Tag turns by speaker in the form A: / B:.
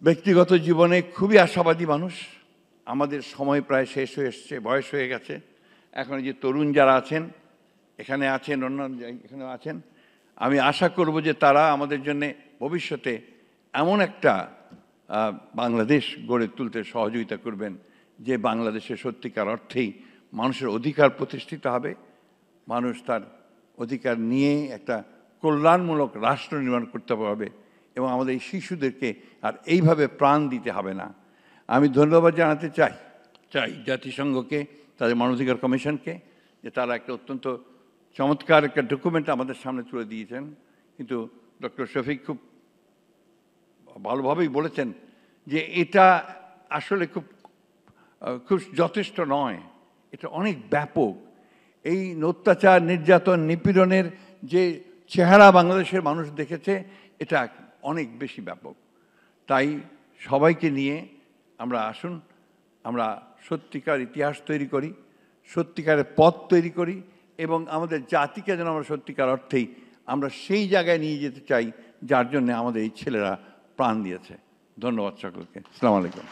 A: ব্যক্তিগত জীবনে খুবই আশাবাদী মানুষ। আমাদের সময় প্রায় শেষ হয়ে এসছে, বয়স হয়ে গেছে। এখন যে তরুণ যারা আছেন, এখানে আছেন, অন্যান্য এখানে আছেন, আমি আশা করব যে তারা আমাদের জন্য ভবিষ্যতে এমন একটা বাংলাদেশ গড়ে তুলতে সহযোগিতা করবেন যে বাংলাদেশে সত্যিকার অর্থেই মানুষের অধিকার প্রতিষ্ঠিত হবে, মানুষ তার অধিকার নিয়ে একটা কল্যাণমূলক রাষ্ট্র নির্মাণ করতে পারবে এবং আমাদের এই শিশুদেরকে আর এইভাবে প্রাণ দিতে হবে না। আমি ধন্যবাদ জানাতে চাই জাতিসংঘকে, তাদের মানবাধিকার কমিশনকে, যে তারা একটা অত্যন্ত চমৎকার একটা ডকুমেন্ট আমাদের সামনে তুলে দিয়েছেন। কিন্তু ডক্টর শফিক খুব ভালোভাবেই বলেছেন যে এটা আসলে খুব যথেষ্ট নয়, এটা অনেক ব্যাপক। এই অত্যাচার, নির্যাতন, নিপীড়নের যে চেহারা বাংলাদেশের মানুষ দেখেছে, এটা অনেক বেশি ব্যাপক। তাই সবাইকে নিয়ে আমরা আসুন, আমরা সত্যিকার ইতিহাস তৈরি করি, সত্যিকারের পথ তৈরি করি এবং আমাদের জাতিকে যেন আমরা সত্যিকার অর্থেই আমরা সেই জায়গায় নিয়ে যেতে চাই যার জন্য আমাদের এই ছেলেরা প্রাণ দিয়েছে। ধন্যবাদ সকলকে। আসসালামু আলাইকুম।